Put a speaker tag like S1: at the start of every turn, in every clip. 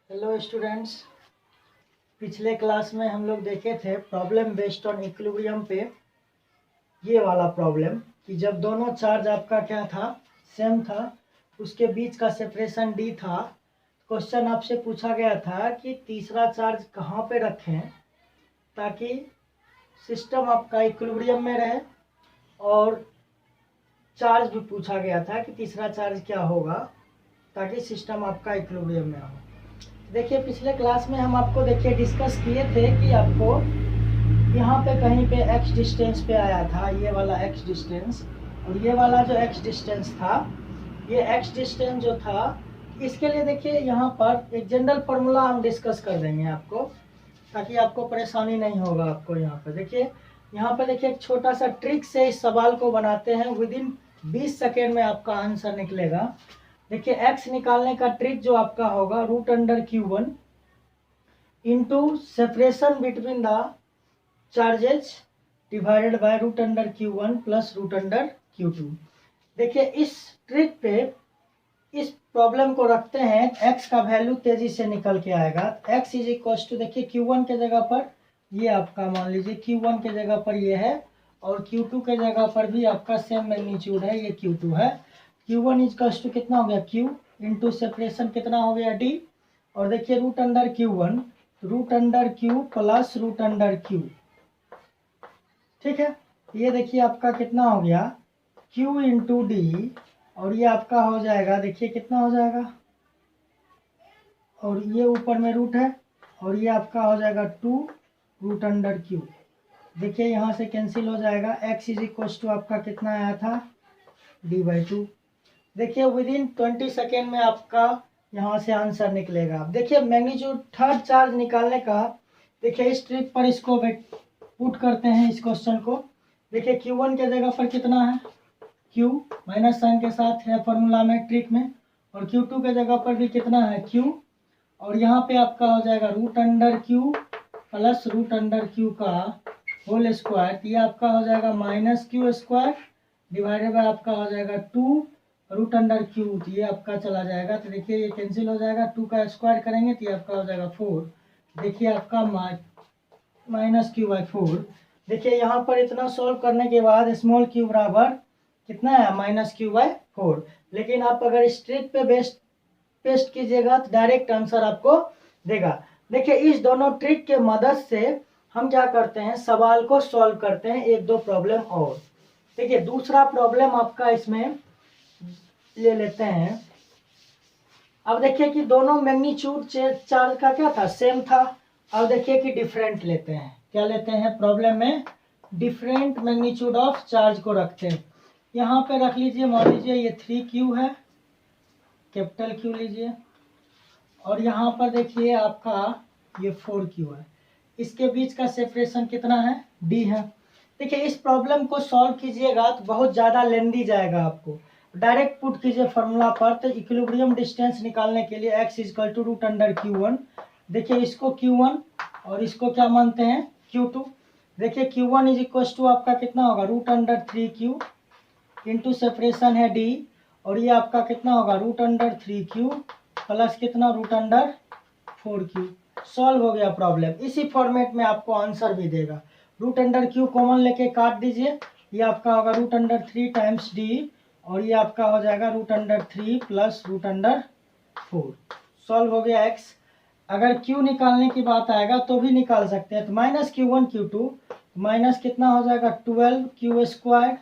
S1: Hello students, पिछले class में हम लोग देखे थे प्रॉब्लम बेस्ड ऑन इक्विलिब्रियम पे। ये वाला प्रॉब्लम कि जब दोनों चार्ज आपका क्या था, सेम था, उसके बीच का सेपरेशन d था। क्वेश्चन आपसे पूछा गया था कि तीसरा चार्ज कहाँ पे रखें ताकि सिस्टम आपका इक्विलिब्रियम में रहे, और चार्ज भी पूछा गया था कि तीसरा चार्ज क्या होगा ताकि सिस्टम आपका इक्विलिब्रियम में हो। देखिए, पिछले क्लास में हम आपको डिस्कस किए थे कि आपको यहाँ पे कहीं पे x डिस्टेंस पे आया था, ये वाला x डिस्टेंस, और ये वाला जो x डिस्टेंस था, ये x डिस्टेंस जो था, इसके लिए देखिए यहाँ पर एक जनरल फार्मूला हम डिस्कस कर देंगे आपको, ताकि आपको परेशानी नहीं होगा। आपको यहाँ पे देखिए एक छोटा सा ट्रिक से इस सवाल को बनाते हैं। विदिन 20 सेकेंड में आपका आंसर निकलेगा। देखिए, x निकालने का ट्रिक जो आपका होगा √(q1) into separation between the charges divided by √(q1 plus √(q2)। देखिए, इस ट्रिक पे इस प्रॉब्लम को रखते हैं, x का वैल्यू तेजी से निकल के आएगा। x इज इक्वल टू, देखिए q1 के जगह पर ये आपका मान लीजिए q1 के जगह पर ये है, और q2 के जगह पर भी आपका सेम मैग्नीट्यूड है, ये q2 है। q1 इक्वल टू कितना हो गया, q इंटू सेपरेशन कितना हो गया, d, और देखिए √(q1) √(q प्लस √(q), ठीक है। ये देखिए आपका कितना हो गया, q इंटू डी, और ये आपका हो जाएगा, देखिए कितना हो जाएगा, और ये ऊपर में रूट है, और ये आपका हो जाएगा 2√(q). देखिए यहाँ से कैंसिल हो जाएगा। x इज इक्वल टू आपका कितना आया था, d/2। देखिए विदिन 20 सेकेंड में आपका यहाँ से आंसर निकलेगा। देखिए मैग्नीट्यूड थर्ड चार्ज निकालने का, देखिए इस ट्रिक पर इसको पुट करते हैं इस क्वेश्चन को। देखिए q1 के जगह पर कितना है, q माइनस साइन के साथ है फॉर्मूला में, ट्रिक में, और q2 के जगह पर भी कितना है, q, और यहाँ पे आपका हो जाएगा √(q प्लस √(q का होल स्क्वायर। ये आपका हो जाएगा -q² डिवाइडेड बाय आपका हो जाएगा 2√(q), ये आपका चला जाएगा। तो देखिए ये कैंसिल हो जाएगा, 2 का स्क्वायर करेंगे तो ये आपका हो जाएगा 4। देखिए आपका -q/4। देखिए यहाँ पर इतना सॉल्व करने के बाद स्मॉल q बराबर कितना है, -q/4। लेकिन आप अगर इस ट्रिक पे पेस्ट कीजिएगा तो डायरेक्ट आंसर आपको देगा। देखिए इस दोनों ट्रिक के मदद से हम क्या करते हैं, सवाल को सॉल्व करते हैं। एक दो प्रॉब्लम और देखिए, दूसरा प्रॉब्लम आपका इसमें ले लेते हैं। अब देखिए कि दोनों मैग्नीट्यूड चार्ज का क्या था, सेम था। अब देखिए कि डिफरेंट लेते हैं, क्या लेते हैं प्रॉब्लम में, डिफरेंट मैग्नीट्यूड ऑफ चार्ज को रखते हैं। यहाँ पे रख लीजिए, मान लीजिए ये 3q है, कैपिटल Q लीजिए, और यहाँ पर देखिए आपका ये 4q है। इसके बीच का सेपरेशन कितना है, d है। देखिए इस प्रॉब्लम को सॉल्व कीजिएगा तो बहुत ज़्यादा लेंदी जाएगा, आपको डायरेक्ट पुट कीजिए फॉर्मूला पर। तो इक्विलिब्रियम डिस्टेंस निकालने के लिए x इक्वल टू √(q1), देखिए इसको q1 और इसको क्या मानते हैं, q2। देखिए q1 इज इक्वल टू आपका कितना होगा, √(3q) इंटू सेपरेशन है d, और ये आपका कितना होगा, √(3q प्लस कितना, √(4q)। सॉल्व हो गया प्रॉब्लम। इसी फॉर्मेट में आपको आंसर भी देगा। √(q) कॉमन लेके काट दीजिए, ये आपका होगा √3 टाइम्स d, और ये आपका हो जाएगा √3 प्लस √4। सॉल्व हो गया x। अगर q निकालने की बात आएगा तो भी निकाल सकते हैं। तो -q1 q2 माइनस कितना हो जाएगा, 12q²,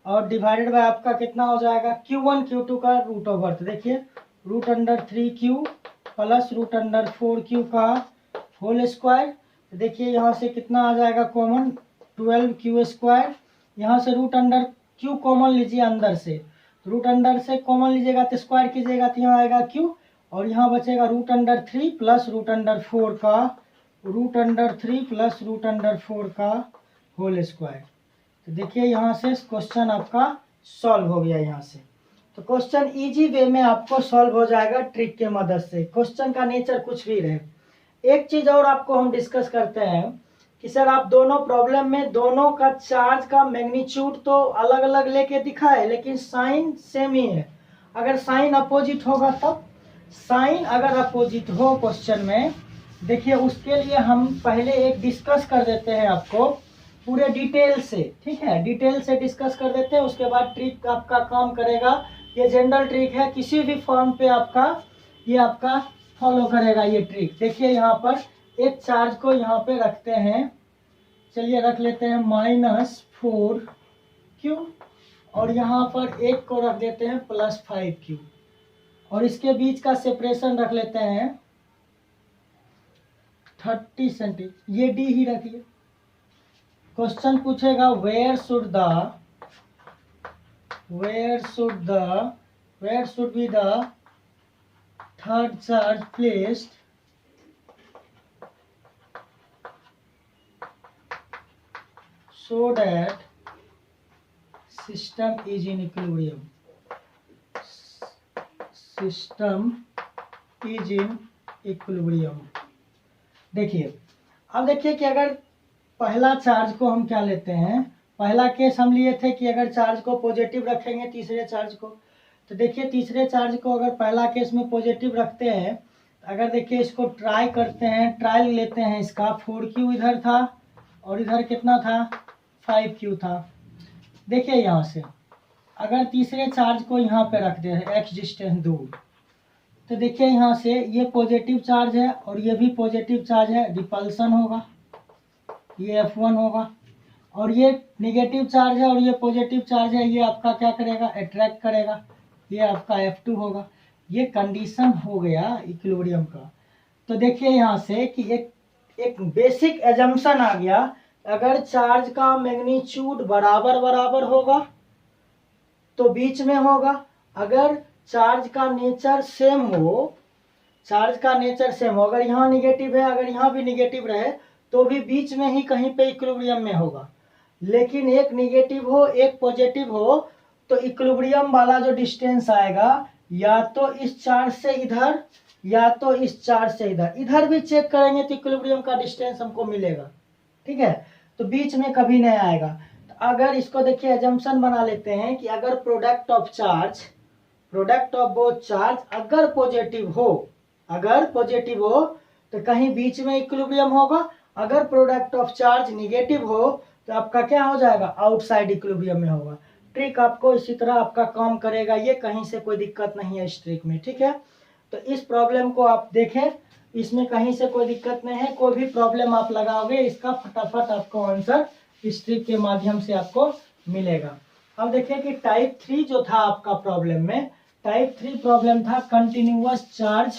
S1: और डिवाइडेड बाय आपका कितना हो जाएगा, q1 q2 का रूट ओवर। तो देखिए √3q प्लस √4q का होल स्क्वायर। देखिए यहाँ से कितना आ जाएगा कॉमन, 12q²। यहाँ से √q कॉमन लीजिए अंदर से, √ से कॉमन लीजिएगा तो स्क्वायर कीजिएगा तो यहाँ आएगा q, और यहाँ बचेगा √3 प्लस √4 का, √3 प्लस √4 का होल स्क्वायर। तो देखिए यहाँ से क्वेश्चन आपका सॉल्व हो गया यहाँ से। तो क्वेश्चन इजी वे में आपको सॉल्व हो जाएगा ट्रिक के मदद से, क्वेश्चन का नेचर कुछ भी रहे। एक चीज और आपको हम डिस्कस करते हैं कि सर आप दोनों प्रॉब्लम में दोनों का चार्ज का मैग्नीट्यूड तो अलग अलग लेके दिखाए, लेकिन साइन सेम ही है। अगर साइन अपोजिट होगा तब, साइन अगर अपोजिट हो क्वेश्चन में, देखिए उसके लिए हम पहले एक डिस्कस कर देते हैं आपको पूरे डिटेल से, ठीक है, डिटेल से डिस्कस कर देते हैं। उसके बाद ट्रिक आपका काम करेगा। ये जनरल ट्रिक है, किसी भी फॉर्म पे आपका ये आपका फॉलो करेगा ये ट्रिक। देखिए यहाँ पर एक चार्ज को यहाँ पे रखते हैं, चलिए रख लेते हैं -4Q, और यहाँ पर एक को रख देते हैं +5Q, और इसके बीच का सेपरेशन रख लेते हैं 30 सेंटीमीटर, ये D ही रखिए। क्वेश्चन पूछेगा where should be the third charge placed so that system is in equilibrium, देखिए अब देखिए कि अगर पहला चार्ज को हम क्या लेते हैं, पहला केस हम लिए थे कि अगर चार्ज को पॉजिटिव रखेंगे तीसरे चार्ज को, तो देखिए तीसरे चार्ज को अगर पहला केस में पॉजिटिव रखते हैं, अगर देखिए इसको ट्राई करते हैं, ट्रायल लेते हैं इसका, 4Q इधर था और इधर कितना था 5Q था। देखिए यहाँ से अगर तीसरे चार्ज को यहाँ पे रख दे x डिस्टेंस दूर, तो देखिए यहाँ से ये पॉजिटिव चार्ज है और ये भी पॉजिटिव चार्ज है, रिपल्सन होगा, ये F1 होगा, और ये निगेटिव चार्ज है और ये पॉजिटिव चार्ज है, ये आपका क्या करेगा, अट्रैक्ट करेगा, ये आपका F2 होगा। ये कंडीशन हो गया इक्विलिब्रियम का। तो देखिए यहाँ से कि एक बेसिक एजम्पशन आ गया, अगर चार्ज का मैग्नीट्यूड बराबर होगा तो बीच में होगा, अगर चार्ज का नेचर सेम हो, अगर यहाँ निगेटिव है अगर यहाँ भी निगेटिव रहे तो भी बीच में ही कहीं पे इक्विलिब्रियम में होगा। लेकिन एक निगेटिव हो एक पॉजिटिव हो तो इक्विलिब्रियम वाला जो डिस्टेंस आएगा या तो इस चार्ज से इधर या तो इस चार्ज से इधर, इधर भी चेक करेंगे तो इक्विलिब्रियम का डिस्टेंस हमको मिलेगा, ठीक है, तो बीच में कभी नहीं आएगा। तो अगर इसको देखिए एजम्पशन बना लेते हैं कि अगर प्रोडक्ट ऑफ बोथ चार्ज अगर पॉजिटिव हो तो कहीं बीच में इक्विलिब्रियम होगा, अगर प्रोडक्ट ऑफ चार्ज निगेटिव हो तो आपका क्या हो जाएगा, आउटसाइड इक्विलिब्रियम में होगा। ट्रिक आपको इसी तरह आपका काम करेगा, ये कहीं से कोई दिक्कत नहीं है इस ट्रिक में, ठीक है। तो इस प्रॉब्लम को आप देखें, इसमें कहीं से कोई दिक्कत नहीं है, कोई भी प्रॉब्लम आप लगाओगे इसका फटाफट आपको आंसर इस ट्रिक के माध्यम से आपको मिलेगा। अब देखिए कि टाइप 3 जो था आपका प्रॉब्लम में, टाइप 3 प्रॉब्लम था कंटिन्यूअस चार्ज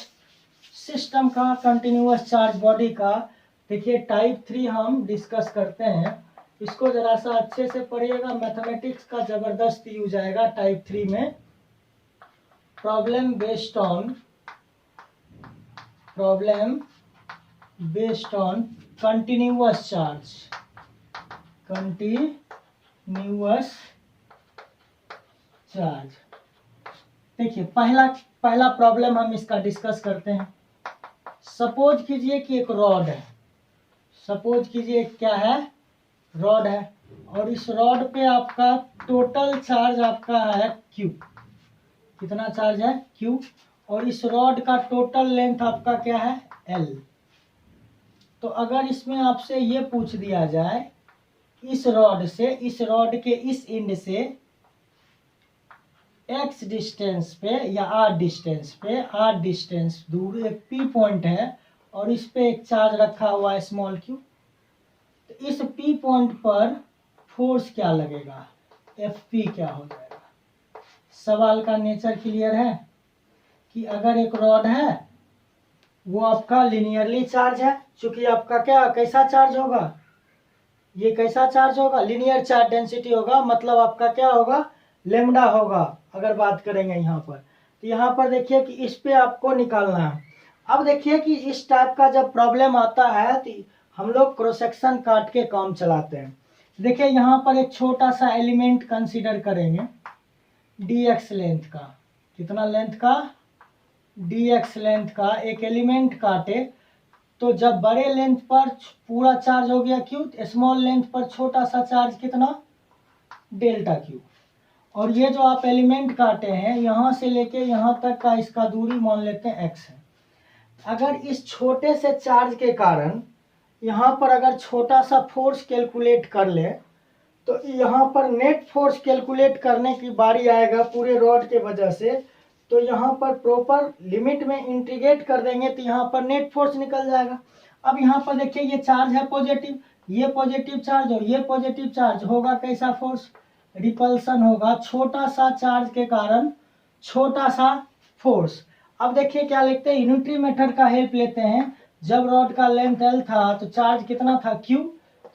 S1: सिस्टम का, कंटिन्यूअस चार्ज बॉडी का। देखिए टाइप 3 हम डिस्कस करते हैं, इसको जरा सा अच्छे से पढ़िएगा, मैथमेटिक्स का जबरदस्त यूज आएगा टाइप 3 में। Problem based on continuous charge. देखिए पहला प्रॉब्लम हम इसका डिस्कस करते हैं। सपोज कीजिए कि एक रॉड है, क्या है, रॉड है, और इस रॉड पे आपका टोटल चार्ज आपका है Q, कितना चार्ज है Q, और इस रॉड का टोटल लेंथ आपका क्या है L। तो अगर इसमें आपसे ये पूछ दिया जाए इस रॉड के इस एंड से x डिस्टेंस पे या r डिस्टेंस दूर एक P पॉइंट है और इस पे एक चार्ज रखा हुआ है स्मॉल q, तो इस P पॉइंट पर फोर्स क्या लगेगा, Fp क्या हो जाएगा। सवाल का नेचर क्लियर है कि अगर एक रॉड है वो आपका लिनियरली चार्ज है, चूंकि आपका क्या कैसा चार्ज होगा, ये कैसा चार्ज होगा, लिनियर चार्ज डेंसिटी होगा, मतलब आपका क्या होगा, लेमडा होगा। अगर बात करेंगे यहाँ पर, तो यहाँ पर देखिए कि इस पे आपको निकालना है। अब देखिए कि इस टाइप का जब प्रॉब्लम आता है तो हम लोग क्रॉस सेक्शन काट के काम चलाते हैं। देखिए यहाँ पर एक छोटा सा एलिमेंट कंसीडर करेंगे dx लेंथ का, कितना लेंथ का, dx लेंथ का एक एलिमेंट काटे, तो जब बड़े लेंथ पर पूरा चार्ज हो गया Q, स्मॉल लेंथ पर छोटा सा चार्ज कितना, डेल्टा Q। और ये जो आप एलिमेंट काटे हैं यहाँ से लेके यहाँ तक का इसका दूरी मान लेते हैं x है। अगर इस छोटे से चार्ज के कारण यहाँ पर अगर छोटा सा फोर्स कैलकुलेट कर ले तो यहाँ पर नेट फोर्स कैलकुलेट करने की बारी आएगा पूरे रॉड के वजह से। तो यहाँ पर प्रॉपर लिमिट में इंटीग्रेट कर देंगे तो यहाँ पर नेट फोर्स निकल जाएगा। अब यहाँ पर देखिए ये चार्ज है पॉजिटिव, ये पॉजिटिव चार्ज और ये पॉजिटिव चार्ज, होगा कैसा फोर्स, रिपल्सन होगा, छोटा सा चार्ज के कारण छोटा सा फोर्स। अब देखिए क्या लिखते हैं, यूनिटरी मेथड का हेल्प लेते हैं। जब रॉड का लेंथ L था तो चार्ज कितना था Q,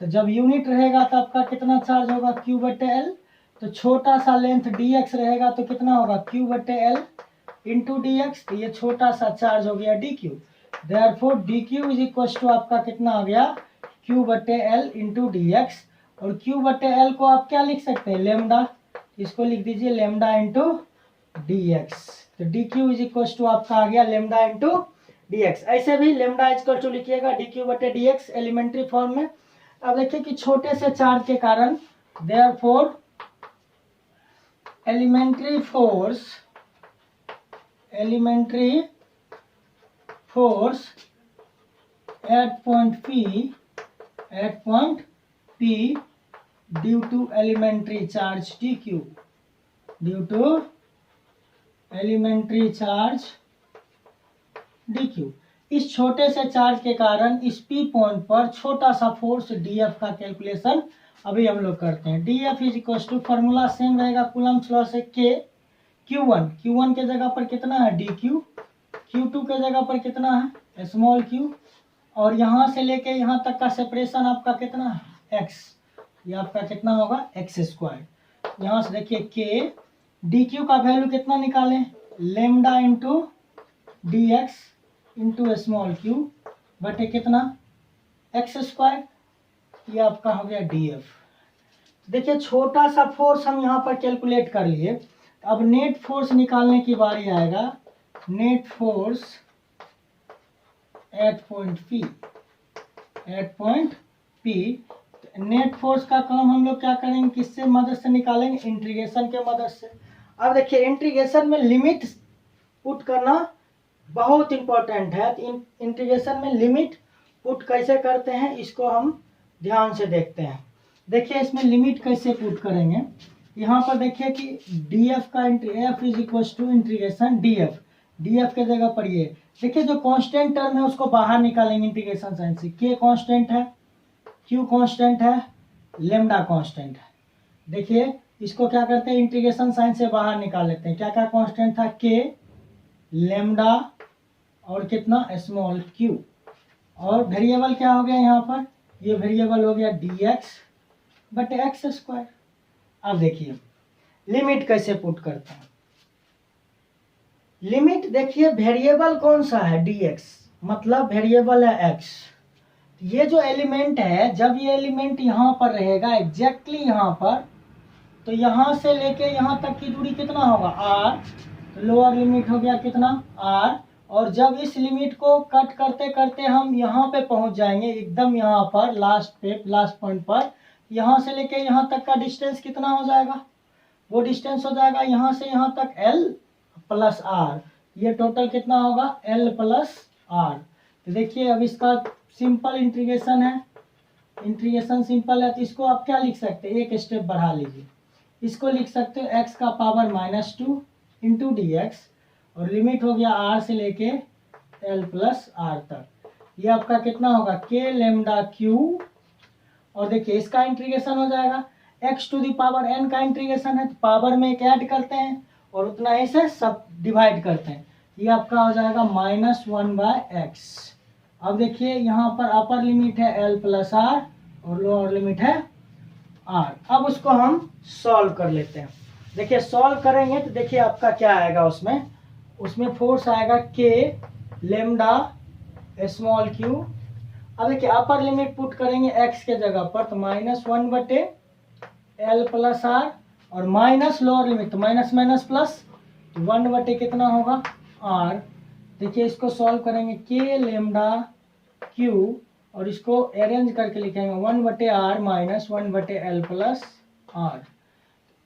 S1: तो जब यूनिट रहेगा तो आपका कितना चार्ज होगा Q/L। तो छोटा सा लेंथ dx रहेगा तो कितना होगा Q/L इंटू dx, तो ये छोटा सा चार्ज हो गया dq। Therefore dq is equal to आपका कितना हो गया Q/L इंटू dx। और Q/L को आप क्या लिख सकते हैं, लेमडा, इसको लिख दीजिए लेमडा इंटू dx। तो dq इज इक्वल टू आपका आ गया लेमडा इंटू dx। ऐसे भी लेमडा इक्वल टू लिखिएगा dq/dx एलिमेंट्री फॉर्म में। अब देखिए कि छोटे से चार्ज के कारण therefore elementary force at point P due to elementary charge dq, due to elementary charge dq। इस छोटे से चार्ज के कारण इस P पॉइंट पर छोटा सा फोर्स dF का कैलकुलेशन अभी हम लोग करते हैं। dF is equal to formula same रहेगा कूलम्ब्स लॉ से, K Q1 के जगह पर कितना है dq, Q2 के जगह पर कितना है स्मॉल q, और यहाँ से लेके यहाँ तक का सेपरेशन आपका कितना है x, ये आपका कितना होगा x²। यहाँ से देखिए K dq का वैल्यू कितना निकालें, lambda into dx into small q बटे कितना x², ये आपका हो गया df। देखिए छोटा सा फोर्स हम यहाँ पर कैलकुलेट कर लिए। अब नेट फोर्स निकालने की बारी आएगा, net force at point P। Net force का काम हम लोग क्या करेंगे, किससे मदद से निकालेंगे, इंटीग्रेशन के मदद से। अब देखिए इंटीग्रेशन में लिमिट पुट करना बहुत इंपॉर्टेंट है। इंटीग्रेशन में लिमिट पुट कैसे करते हैं इसको हम ध्यान से देखते हैं। देखिए इसमें लिमिट कैसे पुट करेंगे, यहाँ पर देखिए कि df का f is equal to integration df के जगह पर ये देखिए जो कांस्टेंट टर्म है उसको बाहर निकालेंगे इंटीग्रेशन साइन से। k कांस्टेंट है, q कांस्टेंट है, लेमडा कांस्टेंट है। देखिए इसको क्या करते हैं, इंटीग्रेशन साइन से बाहर निकाल लेते हैं। क्या क्या कांस्टेंट था, k, लेमडा और कितना स्मॉल q, और वेरिएबल क्या हो गया यहाँ पर, ये वेरिएबल हो गया dx/x²। अब देखिए लिमिट कैसे पुट करते हैं। लिमिट देखिए वेरिएबल कौन सा है, dx, मतलब वेरिएबल है x। ये जो एलिमेंट है, जब ये एलिमेंट यहाँ पर रहेगा एग्जैक्टली यहाँ पर, तो यहाँ से लेके यहाँ तक की दूरी कितना होगा r, तो लोअर लिमिट हो गया कितना r। और जब इस लिमिट को कट करते करते हम यहाँ पे पहुँच जाएंगे एकदम यहाँ पर लास्ट पॉइंट पर, यहाँ से लेके यहाँ तक का डिस्टेंस कितना हो जाएगा, वो डिस्टेंस हो जाएगा यहाँ से यहाँ तक L + R। ये टोटल कितना होगा L + R। तो देखिए अब इसका सिंपल इंटीग्रेशन है, इंटीग्रेशन सिंपल है, तो इसको आप क्या लिख सकते हैं, एक स्टेप बढ़ा लीजिए, इसको लिख सकते हो x का पावर -2 इंटू dx, और लिमिट हो गया r से लेके L + R तक। ये आपका कितना होगा k लेमडा q, और देखिए इसका इंटीग्रेशन हो जाएगा x⁴n का इंटीग्रेशन है, तो पावर में एक ऐड करते हैं और उतना ही से सब डिवाइड करते हैं। ये आपका हो जाएगा -1/x। अब देखिए यहाँ पर अपर लिमिट है L + R और लोअर लिमिट है R। अब उसको हम सॉल्व कर लेते हैं। देखिए सॉल्व करेंगे तो देखिए आपका क्या आएगा, उसमें फोर्स आएगा k लेमडा स्मॉल q। अब देखिए अपर लिमिट पुट करेंगे x के जगह पर, तो -1/L + R, और माइनस लोअर लिमिट तो माइनस माइनस प्लस, 1/, कितना होगा R। देखिए इसको सॉल्व करेंगे k लेमडा q, और इसको अरेंज करके लिखेंगे 1/R - 1/L + R।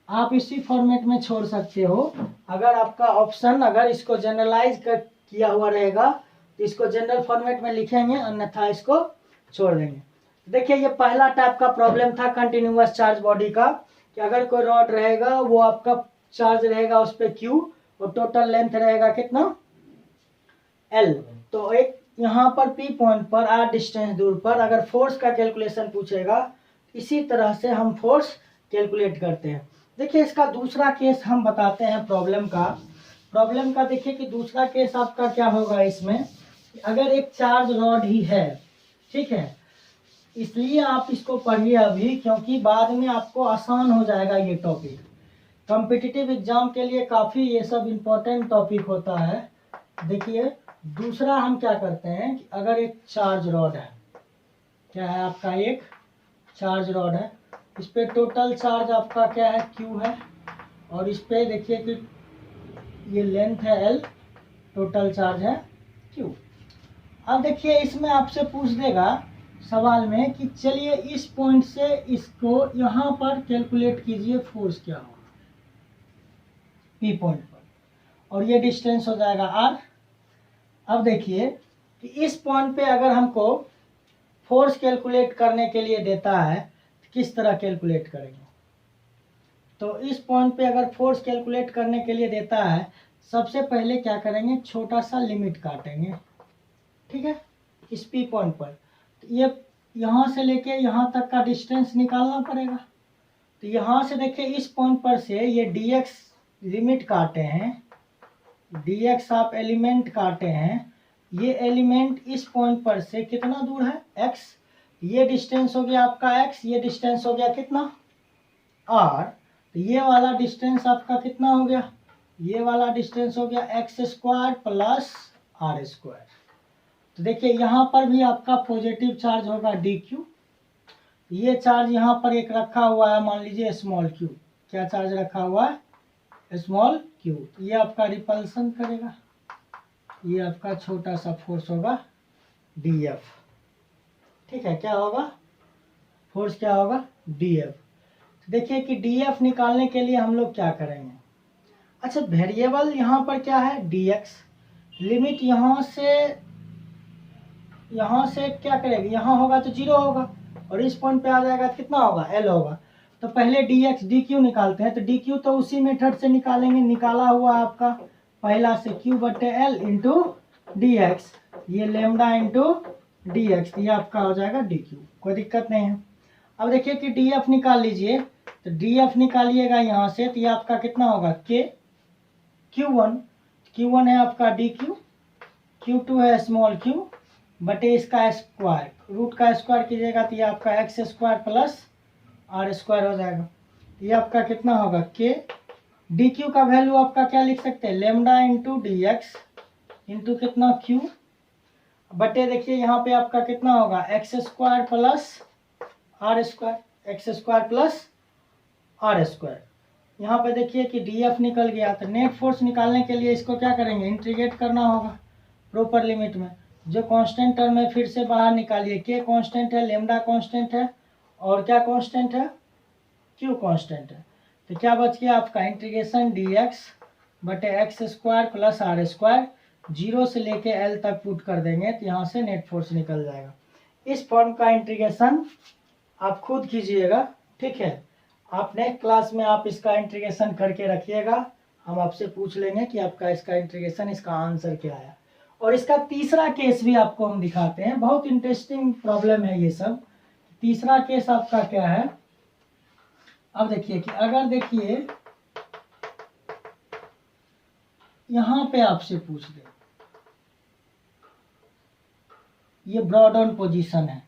S1: आप इसी फॉर्मेट में छोड़ सकते हो। अगर आपका ऑप्शन अगर इसको जनरलाइज किया हुआ रहेगा तो इसको जनरल फॉर्मेट में लिखेंगे, अन्यथा इसको छोड़ देंगे। देखिए ये पहला टाइप का प्रॉब्लम था कंटिन्यूअस चार्ज बॉडी का, कि अगर कोई रॉड रहेगा वो आपका चार्ज रहेगा उस पर Q और टोटल लेंथ रहेगा कितना L। तो एक यहाँ पर P पॉइंट पर R डिस्टेंस दूर पर अगर फोर्स का कैलकुलेशन पूछेगा, इसी तरह से हम फोर्स कैलकुलेट करते हैं। देखिए इसका दूसरा केस हम बताते हैं प्रॉब्लम का देखिए कि दूसरा केस आपका क्या होगा इसमें, अगर एक चार्ज रॉड ही है, ठीक है, इसलिए आप इसको पढ़िए अभी, क्योंकि बाद में आपको आसान हो जाएगा ये टॉपिक। कॉम्पिटिटिव एग्जाम के लिए काफ़ी ये सब इम्पोर्टेंट टॉपिक होता है। देखिए दूसरा हम क्या करते हैं कि अगर एक चार्ज रॉड है, क्या है आपका एक चार्ज रॉड है, इस पे टोटल चार्ज आपका क्या है Q है, और इस पे देखिए कि ये लेंथ है L, टोटल चार्ज है Q। अब देखिए इसमें आपसे पूछ देगा सवाल में कि चलिए इस पॉइंट से इसको यहाँ पर कैलकुलेट कीजिए फोर्स क्या होगा P पॉइंट पर, और ये डिस्टेंस हो जाएगा R। अब देखिए कि इस पॉइंट पे अगर हमको फोर्स कैलकुलेट करने के लिए देता है तो किस तरह कैलकुलेट करेंगे। तो इस पॉइंट पे अगर फोर्स कैलकुलेट करने के लिए देता है, सबसे पहले क्या करेंगे, छोटा सा लिमिट काटेंगे, ठीक है, इस P पॉइंट पर। तो ये यहाँ से लेके यहाँ तक का डिस्टेंस निकालना पड़ेगा। तो यहाँ से देखिए इस पॉइंट पर से ये dx लिमिट काटे हैं, dx आप एलिमेंट काटे हैं, ये एलिमेंट इस पॉइंट पर से कितना दूर है x, ये डिस्टेंस हो गया आपका x, ये डिस्टेंस हो गया कितना r। तो ये वाला डिस्टेंस आपका कितना हो गया, ये वाला डिस्टेंस हो गया x² प्लस r²। तो देखिए यहाँ पर भी आपका पॉजिटिव चार्ज होगा dq। ये चार्ज यहाँ पर एक रखा हुआ है, मान लीजिए स्मॉल q, क्या चार्ज रखा हुआ है स्मॉल q, ये आपका रिपल्सन करेगा, ये आपका छोटा सा फोर्स होगा dF, ठीक है, क्या होगा फोर्स क्या होगा dF। तो देखिए कि dF निकालने के लिए हम लोग क्या करेंगे, अच्छा वेरिएबल यहाँ पर क्या है dx, लिमिट यहाँ से क्या करेगी, यहाँ होगा तो 0 होगा, और इस पॉइंट पे आ जाएगा तो कितना होगा L होगा। तो पहले dx dq निकालते हैं, तो dq तो उसी मेथड से निकालेंगे, निकाला हुआ आपका पहला से Q/L इंटू dx, ये लेमडा इंटू dx, ये आपका हो जाएगा dq, कोई दिक्कत नहीं है। अब देखिए कि df निकाल लीजिए, तो df निकालिएगा यहाँ से, तो ये आपका कितना होगा k, q1 है आपका dq, q2 है स्मॉल q बटे इसका स्क्वायर, रूट का स्क्वायर कीजिएगा तो ये आपका x² प्लस r² हो जाएगा। ये आपका कितना होगा k, dq का वैल्यू आपका क्या लिख सकते हैं, लेमडा इंटू dx इंटू कितना q बटे देखिए यहाँ पे आपका कितना होगा x² plus r², x² plus r²। यहाँ पे देखिए कि df निकल गया, तो नेट फोर्स निकालने के लिए इसको क्या करेंगे, इंटीग्रेट करना होगा प्रॉपर लिमिट में। जो कांस्टेंट टर्म है फिर से बाहर निकालिए, k कांस्टेंट है, लेमडा कांस्टेंट है, और क्या कांस्टेंट है q कांस्टेंट है। तो क्या बच गया आपका इंटीग्रेशन dx बटे x² प्लस r², 0 से लेके L तक पुट कर देंगे तो यहाँ से नेट फोर्स निकल जाएगा। इस फॉर्म का इंटीग्रेशन आप खुद कीजिएगा, ठीक है, आप नेक्स्ट क्लास में आप इसका इंटीग्रेशन करके रखिएगा, हम आपसे पूछ लेंगे कि आपका इसका इंटीग्रेशन, इसका आंसर क्या है। और इसका तीसरा केस भी आपको हम दिखाते हैं, बहुत इंटरेस्टिंग प्रॉब्लम है ये सब। तीसरा केस आपका क्या है, अब देखिए कि अगर देखिए यहाँ पे आपसे पूछ दे, ये ब्रॉड ऑन पोजीशन है,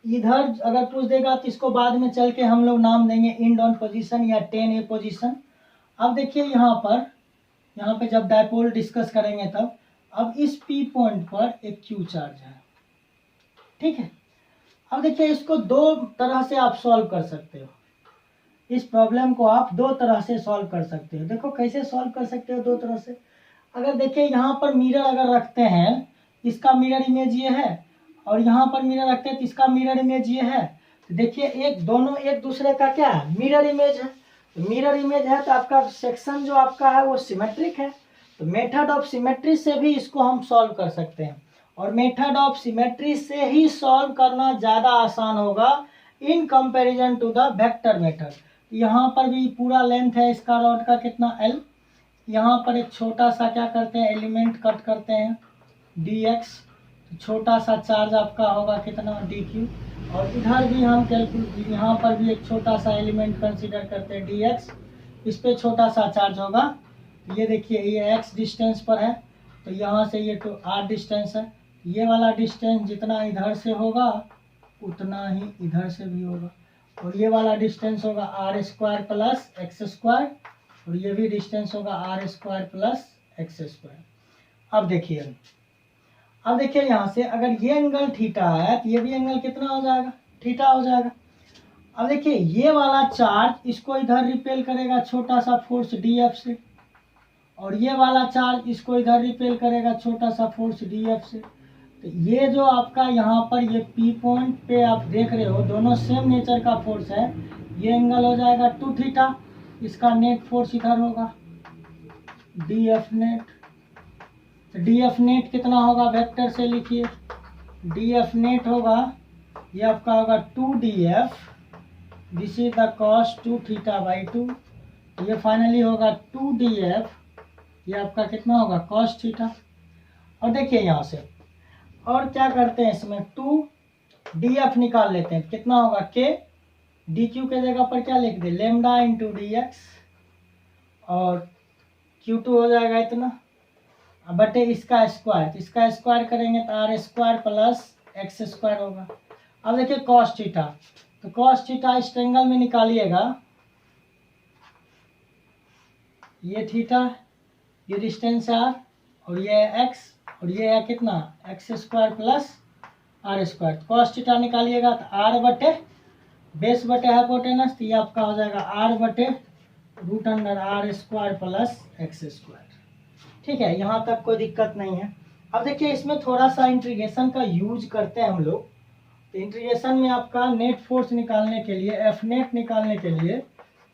S1: इधर अगर पूछ देगा तो इसको बाद में चल के हम लोग नाम देंगे इंड ऑन पोजीशन या 10A पोजीशन। अब देखिए यहाँ पे जब डायपोल डिस्कस करेंगे तब, अब इस P पॉइंट पर एक Q चार्ज है, ठीक है। अब देखिए इसको दो तरह से आप सॉल्व कर सकते हो, इस प्रॉब्लम को आप दो तरह से सॉल्व कर सकते हो। देखो कैसे सॉल्व कर सकते हो दो तरह से, अगर देखिए यहाँ पर मिरर अगर रखते हैं, इसका मिरर इमेज ये है, और यहाँ पर मिरर रखते हैं तो इसका मिरर इमेज ये है, तो देखिए दोनों एक दूसरे का क्या है मिरर इमेज है। तो मिरर इमेज है तो आपका सेक्शन जो आपका है वो सिमेट्रिक है, तो मेथड ऑफ सिमेट्री से भी इसको हम सॉल्व कर सकते हैं, और मेथड ऑफ सिमेट्री से ही सॉल्व करना ज़्यादा आसान होगा in comparison to the vector method. यहाँ पर भी पूरा लेंथ है इसका रॉड का कितना L, यहाँ पर एक छोटा सा क्या करते हैं एलिमेंट कट करते हैं dx, छोटा सा चार्ज आपका होगा कितना dq, और इधर भी हम कैलकुलेट यहाँ पर भी एक छोटा सा एलिमेंट कंसीडर करते हैं dx, इस पे छोटा सा चार्ज होगा, ये देखिए ये x डिस्टेंस पर है, तो यहाँ से ये तो r डिस्टेंस है, ये वाला डिस्टेंस जितना इधर से होगा उतना ही इधर से भी होगा, और ये वाला डिस्टेंस होगा r square plus x square, और ये भी डिस्टेंस होगा r square plus x square. अब देखिए यहाँ से अगर ये एंगल थीटा है तो ये भी एंगल कितना हो जाएगा, थीटा हो जाएगा। अब देखिए ये वाला चार्ज इसको इधर रिपेल करेगा छोटा सा फोर्स dF से, और ये वाला चार्ज इसको इधर रिपेल करेगा छोटा सा फोर्स dF से, तो ये जो आपका यहाँ पर ये P पॉइंट पे आप देख रहे हो दोनों सेम नेचर का फोर्स है, ये एंगल हो जाएगा 2 थीटा, इसका नेट फोर्स इधर होगा dF नेट, तो dF नेट कितना होगा वेक्टर से लिखिए, dF नेट होगा ये आपका होगा 2dF, this is the cos 2 theta by 2, ये फाइनली होगा 2dF, ये आपका कितना होगा cos थीटा। और देखिए यहाँ से और क्या करते हैं इसमें 2dF निकाल लेते हैं, कितना होगा k, dq के जगह पर क्या लिख दे लेमडा इंटू dx, और q2 हो जाएगा इतना बटे इसका स्क्वायर, तो इसका स्क्वायर करेंगे तो r square plus x square होगा। अब देखिए कॉस थीटा, तो कॉस थीटा इस ट्रायंगल में निकालिएगा, ये थीटा, ये डिस्टेंस है आर, और ये है एक्स, और ये है कितना x square plus r square, cos theta निकालिएगा तो आर बटे बेस बटे हाइपोटेनस, तो ये आपका हो जाएगा आर बटे root under r square plus x square. ठीक है, यहाँ तक कोई दिक्कत नहीं है। अब देखिए इसमें थोड़ा सा इंटीग्रेशन का यूज करते हैं हम लोग, तो इंटीग्रेशन में आपका नेट फोर्स निकालने के लिए एफ नेट निकालने के लिए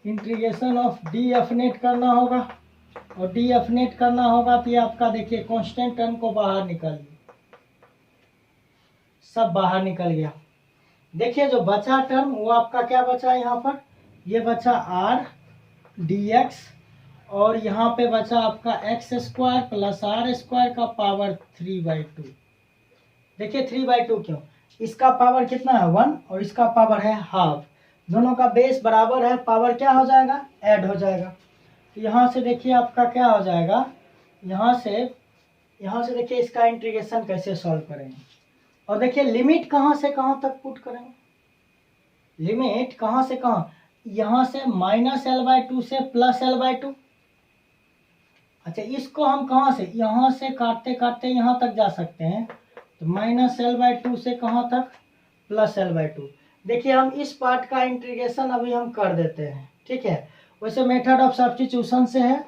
S1: integration of D F net करना होगा, और डी एफ नेट करना होगा तो ये आपका देखिए कांस्टेंट टर्म को बाहर निकालिए, सब बाहर निकल गया। देखिए जो बचा टर्म वो आपका क्या बचा यहाँ पर, ये बचा आर डी एक्स, और यहाँ पे बचा आपका x square plus r square का पावर 3/2। देखिए 3/2 क्यों, इसका पावर कितना है 1 और इसका पावर है हाफ, दोनों का बेस बराबर है, पावर क्या हो जाएगा ऐड हो जाएगा। तो यहाँ से देखिए आपका क्या हो जाएगा, यहाँ से देखिए इसका इंटीग्रेशन कैसे सॉल्व करेंगे, और देखिए लिमिट कहाँ से कहाँ तक पुट करेंगे, लिमिट कहाँ से कहाँ, यहाँ से -L/2 से +L/2। अच्छा इसको हम कहाँ से, यहाँ से काटते काटते यहाँ तक जा सकते हैं, तो -L/2 से कहाँ तक +L/2। देखिए हम इस पार्ट का इंटीग्रेशन अभी हम कर देते हैं, ठीक है। वैसे मेथड ऑफ सब्स्टिट्यूशन से है,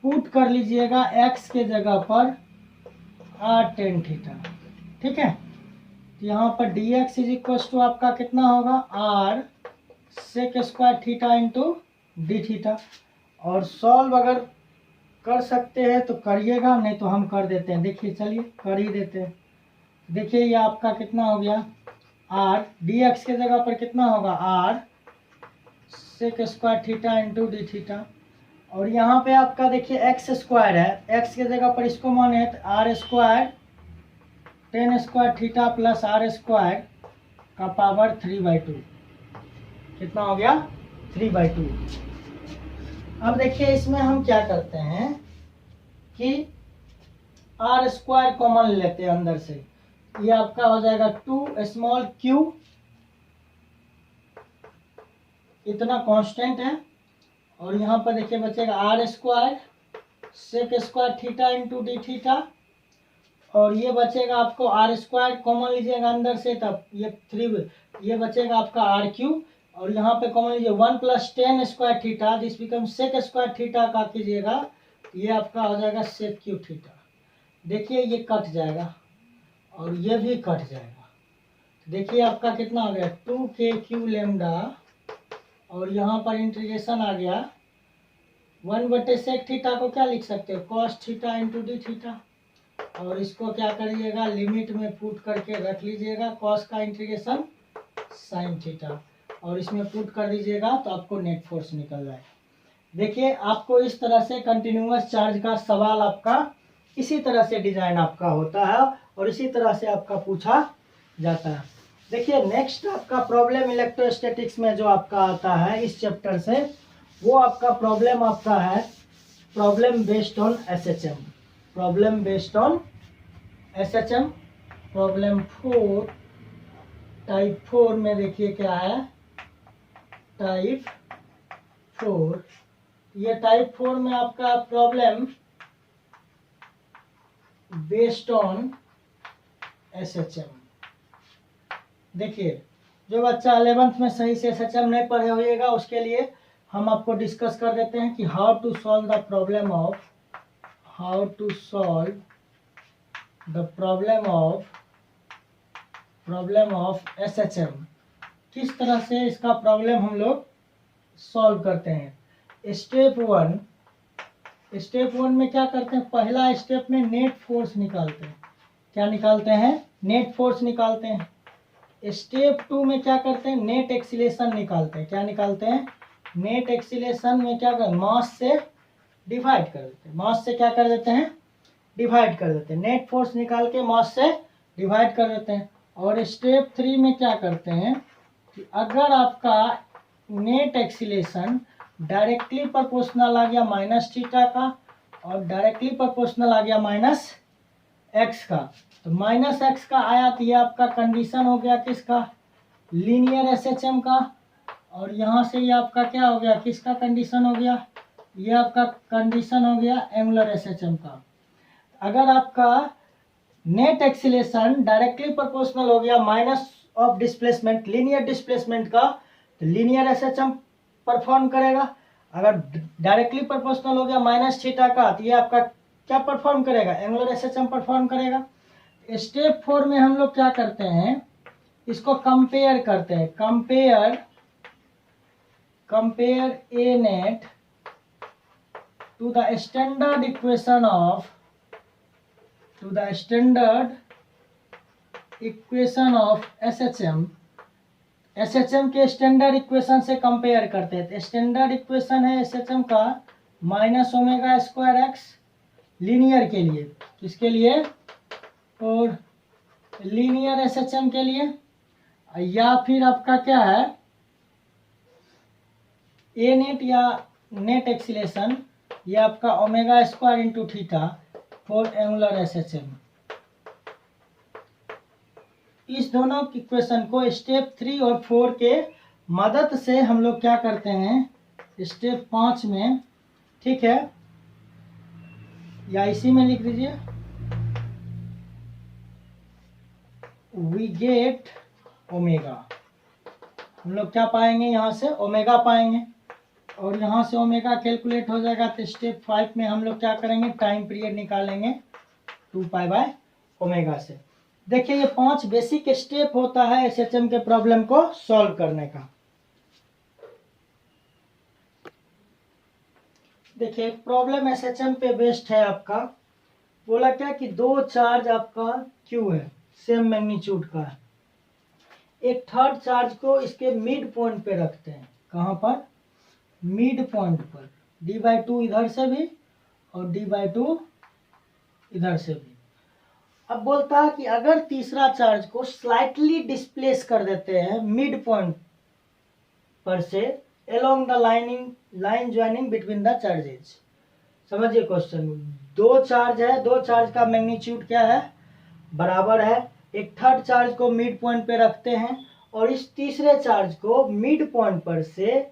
S1: पुट कर लीजिएगा x के जगह पर r tan थीटा, ठीक है। तो यहाँ पर dx इज इक्वल टू आपका कितना होगा r sec square theta into d theta, और सॉल्व अगर कर सकते हैं तो करिएगा, नहीं तो हम कर देते हैं। देखिए चलिए कर ही देते हैं। देखिए ये आपका कितना हो गया r dx के जगह पर कितना होगा r sec square theta into d theta, और यहाँ पे आपका देखिए एक्स स्क्वायर है, x के जगह पर इसको माने तो r square tan square theta plus r square का पावर 3/2, कितना हो गया 3/2। अब देखिए इसमें हम क्या करते हैं कि आर स्क्वायर कॉमन लेते हैं अंदर से, ये आपका हो जाएगा 2 स्मॉल q, इतना कांस्टेंट है, और यहाँ पर देखिए बचेगा r square sec square theta into d theta, और ये बचेगा आपको आर स्क्वायर कॉमन लीजिएगा अंदर से, तब ये 3 ये बचेगा आपका आर क्यू, और यहाँ पे कॉमन लीजिए 1 + tan square theta, this become sec square theta का कीजिएगा, ये आपका हो जाएगा सेक क्यू थीटा। देखिए ये कट जाएगा और ये भी कट जाएगा, देखिए आपका कितना हो गया 2kq लेमडा, और यहाँ पर इंटीग्रेशन आ गया 1/sec थीटा को क्या लिख सकते हो, cos theta into d theta. और इसको क्या करिएगा, लिमिट में पुट करके रख लीजिएगा, cos का इंटीग्रेशन sin थीटा, और इसमें पुट कर दीजिएगा तो आपको नेट फोर्स निकल जाए। देखिए आपको इस तरह से कंटिन्यूअस चार्ज का सवाल आपका इसी तरह से डिजाइन आपका होता है और इसी तरह से आपका पूछा जाता है। देखिए नेक्स्ट आपका प्रॉब्लम इलेक्ट्रोस्टैटिक्स में जो आपका आता है इस चैप्टर से, वो आपका प्रॉब्लम आपका है problem based on SHM. Problem based on SHM problem 4 type 4 में देखिए क्या है, टाइप 4। ये टाइप 4 में आपका प्रॉब्लम बेस्ड ऑन एसएचएम। देखिए जो बच्चा 11th में सही से एसएचएम नहीं पढ़े होइएगा उसके लिए हम आपको डिस्कस कर देते हैं कि how to solve the problem of SHM. किस तरह से इसका प्रॉब्लम हम लोग सॉल्व करते हैं। स्टेप वन में क्या करते हैं, पहला स्टेप में नेट फोर्स निकालते हैं। क्या निकालते हैं, नेट फोर्स निकालते हैं। स्टेप 2 में क्या करते हैं, नेट एक्सीलेशन निकालते हैं। क्या निकालते हैं, नेट एक्सीलेशन में क्या करते हैं, मास से डिवाइड कर देते हैं। मास से क्या कर देते हैं, डिवाइड कर देते हैं। नेट फोर्स निकाल के मास से डिवाइड कर देते हैं। और स्टेप 3 में क्या करते हैं कि अगर आपका नेट एक्सीलेशन डायरेक्टली प्रोपोर्शनल आ गया माइनस थीटा का और डायरेक्टली प्रोपोर्शनल आ गया माइनस एक्स का, तो माइनस एक्स का आया तो ये आपका कंडीशन हो गया किसका, लीनियर एसएचएम का। और यहाँ से ये आपका क्या हो गया, किसका कंडीशन हो गया, ये आपका कंडीशन हो गया एंगुलर एसएचएम का। अगर आपका नेट एक्सीलेशन डायरेक्टली प्रोपोर्शनल हो गया minus of displacement, linear displacement का, तो लीनियर एसएचएम परफॉर्म करेगा। अगर डायरेक्टली प्रोपोर्शनल हो गया माइनस थीटा का, तो ये आपका क्या परफॉर्म करेगा, एंगुलर एसएचएम परफॉर्म करेगा। स्टेप 4 में हम लोग क्या करते हैं, इसको कंपेयर करते हैं। Compare a net to the standard equation of SHM. SHM के स्टैंडर्ड इक्वेशन से कंपेयर करते हैं। तो स्टैंडर्ड इक्वेशन है एसएचएम का minus omega square x linear के लिए, किसके लिए, और लीनियर एसएचएम के लिए। या फिर आपका क्या है, ए नेट या नेट एक्सीलेशन, ये आपका omega square into theta for angular SHM. इस दोनों इक्वेशन को स्टेप 3 और 4 के मदद से हम लोग क्या करते हैं, स्टेप 5 में, ठीक है, या इसी में लिख दीजिए, वी गेट ओमेगा। हम लोग क्या पाएंगे, यहाँ से ओमेगा पाएंगे और यहाँ से ओमेगा कैलकुलेट हो जाएगा। तो स्टेप 5 में हम लोग क्या करेंगे, टाइम पीरियड निकालेंगे 2π/ओमेगा से। देखिए ये 5 बेसिक स्टेप होता है एसएचएम के प्रॉब्लम को सॉल्व करने का। देखिए प्रॉब्लम एसएचएम पे बेस्ड है आपका। बोला क्या कि दो चार्ज आपका क्यू है, सेम मैग्नीट्यूड का है। एक थर्ड चार्ज को इसके मिड पॉइंट पे रखते हैं। कहाँ पर, मिड पॉइंट पर। d/2 इधर से भी और d/2 इधर से भी। अब बोलता है कि अगर तीसरा चार्ज को स्लाइटली डिस्प्लेस कर देते हैं मिड पॉइंट पर से along the line joining between the charges. समझिए क्वेश्चन, दो चार्ज है, दो चार्ज का मैग्नीट्यूड क्या है, बराबर है। एक थर्ड चार्ज को मिड पॉइंट पे रखते हैं और इस तीसरे चार्ज को मिड पॉइंट पर से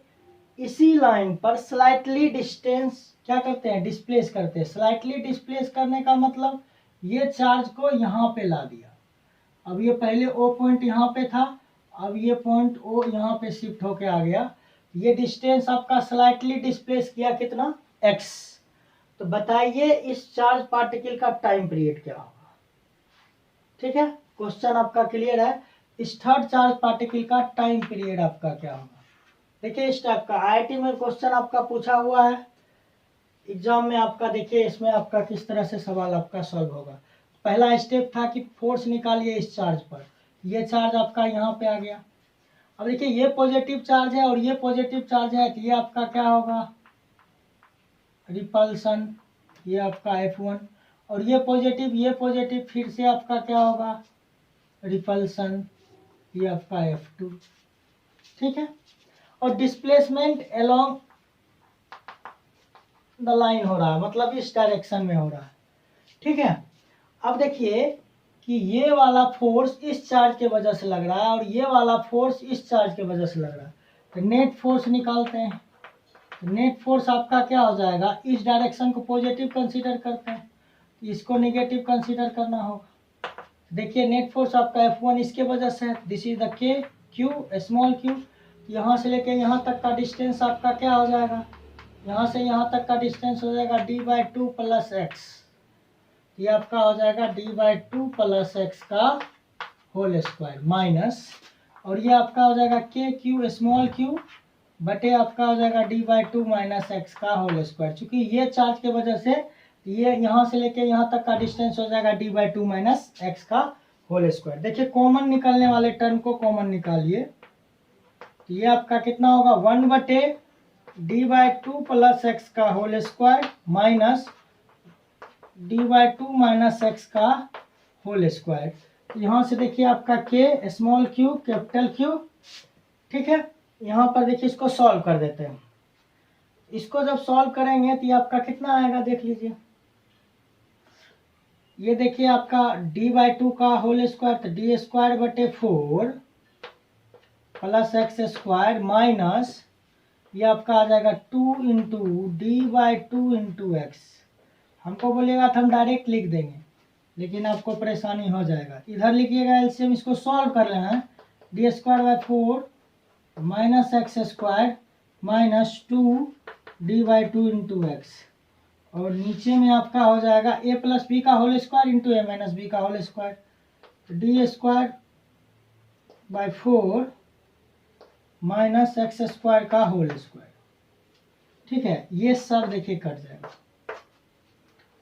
S1: इसी लाइन पर स्लाइटली डिस्टेंस क्या करते हैं, डिस्प्लेस करते हैं। स्लाइटली डिस्प्लेस करने का मतलब ये चार्ज को यहाँ पे ला दिया। अब ये पहले ओ पॉइंट यहाँ पे था, अब ये पॉइंट ओ यहाँ पे शिफ्ट होके आ गया। ये डिस्टेंस आपका स्लाइटली डिस्प्लेस किया कितना, x। तो बताइए इस चार्ज पार्टिकल का टाइम पीरियड क्या होगा। ठीक है, क्वेश्चन आपका क्लियर है। इस थर्ड चार्ज पार्टिकल का टाइम पीरियड आपका क्या होगा। देखिए इस टाइप का आईआईटी में क्वेश्चन आपका पूछा हुआ है। एग्जाम में आपका देखिए इसमें आपका किस तरह से सवाल आपका सॉल्व होगा। पहला स्टेप था कि फोर्स निकालिए इस चार्ज पर, ये चार्ज आपका यहाँ पे आ गया। अब देखिए ये पॉजिटिव चार्ज है और ये पॉजिटिव चार्ज है, तो ये आपका क्या होगा, रिपल्सन, ये आपका F1, और ये पॉजिटिव फिर से आपका क्या होगा, रिपल्सन, ये आपका F2। ठीक है, और डिस्प्लेसमेंट अलोंग द लाइन हो रहा है, मतलब इस डायरेक्शन में हो रहा है। ठीक है, अब देखिए कि ये वाला फोर्स इस चार्ज के वजह से लग रहा है और ये वाला फोर्स इस चार्ज के वजह से लग रहा है, तो नेट फोर्स निकालते हैं। तो नेट फोर्स आपका क्या हो जाएगा, इस डायरेक्शन को पॉजिटिव कंसीडर करते हैं, इसको नेगेटिव कंसीडर करना होगा। देखिए नेट फोर्स आपका F1 इसके वजह से है, दिस इज द के क्यू स्मॉल क्यू, यहाँ से लेके यहाँ तक का डिस्टेंस आपका क्या हो जाएगा, यहाँ से यहाँ तक का डिस्टेंस हो जाएगा d/2 प्लस एक्स, ये आपका हो जाएगा d/2 प्लस एक्स का होल स्क्वायर माइनस, और ये आपका हो जाएगा के क्यू स्मॉल क्यू बटे आपका हो जाएगा d/2 माइनस एक्स का होल स्क्वायर। चूंकि ये चार्ज के वजह से ये यहाँ से लेके यहाँ तक का डिस्टेंस हो जाएगा d/2 माइनस एक्स का होल स्क्वायर। देखिए कॉमन निकलने वाले टर्म को कॉमन निकालिए, तो ये आपका कितना होगा, 1 बटे d/2 प्लस एक्स का whole square minus d/2 minus x का होल स्क्वायर। यहाँ से देखिए आपका के स्मॉल क्यू कैपिटल क्यू। ठीक है, यहाँ पर देखिए इसको सॉल्व कर देते हैं। इसको जब सॉल्व करेंगे तो ये आपका कितना आएगा देख लीजिए, ये देखिए आपका d/2 का होल स्क्वायर, तो d² बटे 4 प्लस एक्स स्क्वायर माइनस ये आपका आ जाएगा 2 इंटू d/2 इंटू एक्स। हमको बोलेगा तो हम डायरेक्ट लिख देंगे, लेकिन आपको परेशानी हो जाएगा, इधर लिखिएगा एलसीएम, इसको सॉल्व कर लेना है। d²/4 minus x square minus 2 d/2 into x, और नीचे में आपका हो जाएगा a प्लस बी का whole square into a minus b का होल स्क्वायर, तो d²/4 माइनस एक्स स्क्वायर का होल स्क्वायर। ठीक है, ये सब देखिए कट जाएगा।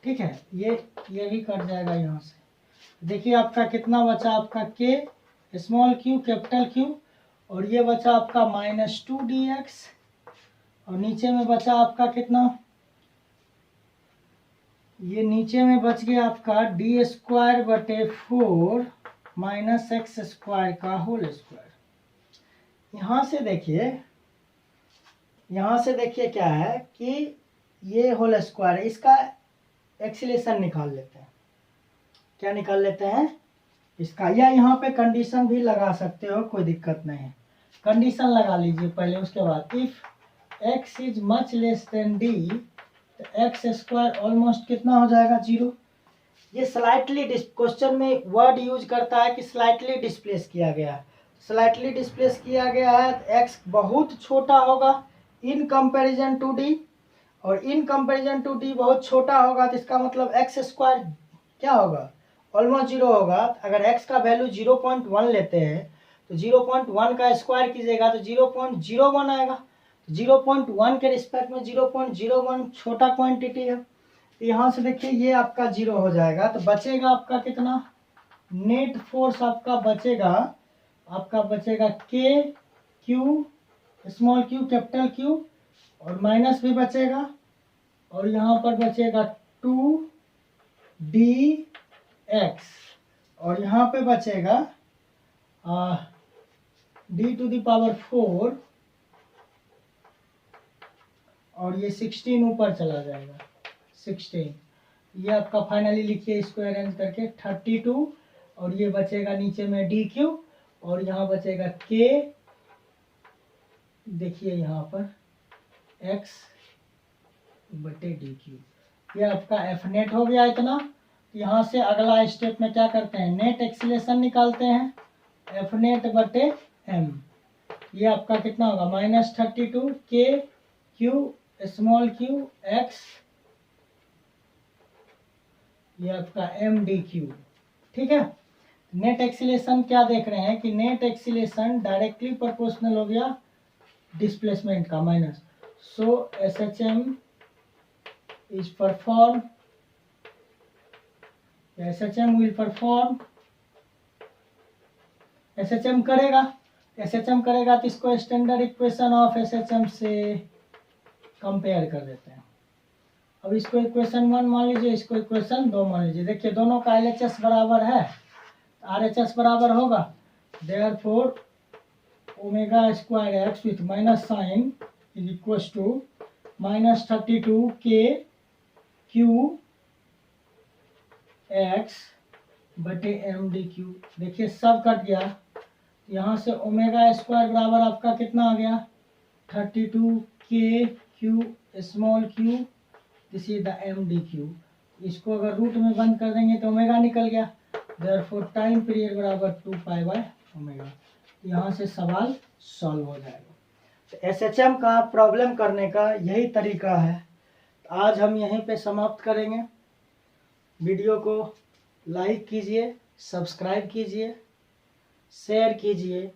S1: ठीक है, ये भी कट जाएगा यहाँ से। देखिए आपका कितना बचा, आपका के स्मॉल क्यू कैपिटल क्यू, और ये बचा आपका -2dx, और नीचे में बचा आपका कितना, ये नीचे में बच गया आपका d² बटे 4 माइनस एक्स स्क्वायर का होल स्क्वायर। यहाँ से देखिए क्या है कि ये होल स्क्वायर है, इसका एक्सीलेशन निकाल लेते हैं। क्या निकाल लेते हैं इसका, या यहाँ पे कंडीशन भी लगा सकते हो, कोई दिक्कत नहीं है, कंडीशन लगा लीजिए पहले, उसके बाद if x is much less than d, तो x² ऑलमोस्ट कितना हो जाएगा 0। ये स्लाइटली क्वेश्चन में वर्ड यूज करता है कि स्लाइटली डिस्प्लेस किया गया है, स्लाइटली डिस्प्लेस किया गया है, तो x बहुत छोटा होगा इन कंपैरिजन टू d, और इन कंपैरिजन टू d बहुत छोटा होगा, तो इसका मतलब x² क्या होगा, ऑलमोस्ट 0 होगा। अगर x का वैल्यू 0.1 लेते हैं तो 0.1 का स्क्वायर कीजिएगा तो 0.01 आएगा। 0.1 के रिस्पेक्ट में 0.01 छोटा क्वांटिटी है, तो यहाँ से देखिए ये आपका 0 हो जाएगा, तो बचेगा आपका कितना, नेट फोर्स आपका बचेगा के Q small Q capital Q, और माइनस भी बचेगा, और यहाँ पर बचेगा 2dx, और यहाँ पे बचेगा d⁴, और ये 16 ऊपर चला जाएगा, 16, ये आपका फाइनली लिखिए इसको अरेंज करके 32, और ये बचेगा नीचे में dq, और यहाँ बचेगा k, देखिए यहाँ पर x बटे dq, ये आपका f नेट हो गया इतना। यहाँ से अगला स्टेप में क्या करते हैं, नेट एक्सीलेशन निकालते हैं, f नेट बटे m, ये आपका कितना होगा -32 k q small q x, ये आपका mdq। ठीक है, नेट एक्सीलेशन क्या देख रहे हैं कि नेट एक्सीलेशन डायरेक्टली प्रोपोर्शनल हो गया डिस्प्लेसमेंट का minus, so SHM is performed, SHM will perform, SHM करेगा, SHM करेगा तो इसको स्टैंडर्ड इक्वेशन ऑफ SHM से कंपेयर कर देते हैं। अब इसको इक्वेशन 1 मान लीजिए, इसको इक्वेशन 2 मान लीजिए। देखिए दोनों का LHS बराबर है, RHS बराबर होगा, therefore omega square x with minus sign is equal to -32k q x बटे mdq। देखिए सब कट गया, यहाँ से ओमेगा स्क्वायर बराबर आपका कितना आ गया 32k Q small Q, this is the mdq। इसको अगर रूट में बंद कर देंगे तो ओमेगा निकल गया, देयरफॉर टाइम पीरियड बराबर 2π/ओमेगा। यहाँ से सवाल सॉल्व हो जाएगा। तो SHM का प्रॉब्लम करने का यही तरीका है। आज हम यहीं पे समाप्त करेंगे। वीडियो को लाइक कीजिए, सब्सक्राइब कीजिए, शेयर कीजिए